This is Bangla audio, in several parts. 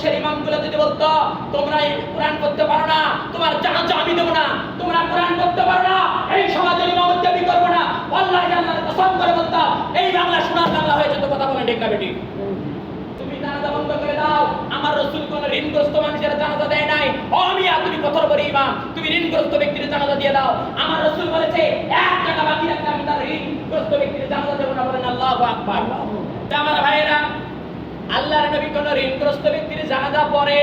দেশের ইমামগুলো যদি বলতো তোমরা এই কোরআন পড়তে পারো না, তোমার জানাজা আমি দেব না, তোমরা কোরআন পড়তে পারো না, এই সমাজের ইমামত আমি করব না, আল্লাহর আল্লাহর কসম করে বলতাম এই বাংলা সোনার বাংলা হয়ে যেত। কথা বলেন ঠিক না বেটি? তুমি জানাজা বন্ধ করে দাও। আমার রাসূল কোন ঋণগ্রস্ত মানুষের জানাজা দেয় নাই। ও মিয়া, তুমি কত বড় ইমাম, তুমি ঋণগ্রস্ত ব্যক্তির জানাজা দিয়ে দাও। আমার রাসূল বলেছে এক টাকা বাকি রাখলে আমি তার ঋণগ্রস্ত ব্যক্তির জানাজা দেব না। বলেন আল্লাহু আকবার। আমার ভাইয়েরা, আল্লাহর নবী কোন ঋণগ্রস্ত ব্যক্তির জানাজা পড়ে,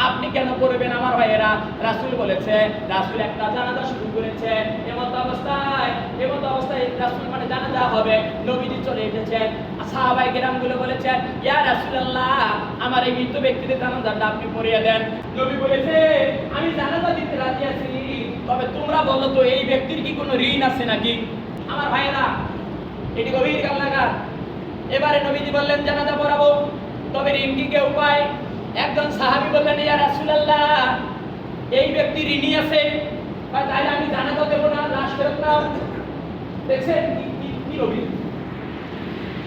আপনি কেন পড়বেন? আমার ভাইয়েরা, রাসূল বলেছে, রাসূল একটা জানাজা শুরু করেছে, এমত অবস্থায় রাসূল মানে জানাজা হবে, নবীজি চলে এসেছেন, সাহাবায়ে কেরামগুলো বলেছেন ইয়া রাসূলুল্লাহ আমার এই মৃত ব্যক্তির জানাজাটা আপনি পড়িয়ে দেন। নবী বলেছে আমি জানাজা দিতে রাজি আছি, তবে তোমরা বলো তো এই ব্যক্তির কি কোনো ঋণ আছে নাকি? আমার ভাইয়েরা, এটি গভীর কান্নাকার। এবারে নবীজি বললেন জানাজা পড়াবো, তবে ঋণ কি কেউ পায়? একজন সাহাবী বললেন ইয়া রাসূলুল্লাহ এই ব্যক্তি ঋণী আছে, তাহলে আমি জানাজা দেব না, লাশ ফেরত নাও। দেখছেন কি নবী?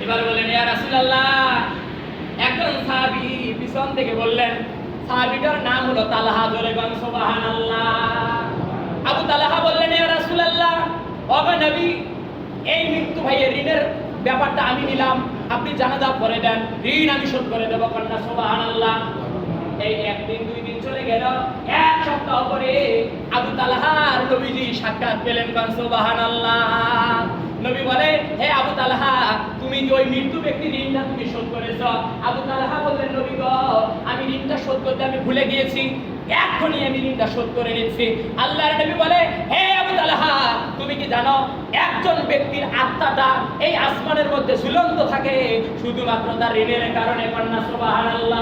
এবারে বললেন ইয়া রাসূলুল্লাহ, একজন সাহাবী পিছন থেকে বললেন, সাহাবীটার নাম হলো তালহা, জোরে বলেন সুবহানাল্লাহ। আবু তালহা বললেন ইয়া রাসূলুল্লাহ, ও নবী এই মৃত্যু ভাইয়ের ঋণের ব্যাপারটা আমি নিলাম, আপনি জানাজা পড়ে দেন, ঋণ আমি শোধ করে দেব। কন্যা সুবহানাল্লাহ। এই একদিন দুই দিন চলে গেল, এক সপ্তাহ পরে আবু তালহার নবীজি সাক্ষাৎ পেলেন। কন্যা সুবহানাল্লাহ। নবী বলে হে আবু তালহা, তুমি যে ওই মৃত্যু ব্যক্তির ঋণটা তুমি শোধ করেছো? আবু তালহা বললেন নবী গো, আমি ঋণটা শোধ করতে আমি ভুলে গিয়েছি, এখনই আমি ঋণটা শোধ করে নিচ্ছি। আল্লাহর নবী বলে হে আবু তালহা, তুমি কি জানো একজন ব্যক্তির আত্মাটা এই আসমানের মধ্যে ঝুলন্ত থাকে শুধুমাত্র তার ঋণের কারণে। কন্যা সুবহানাল্লাহ।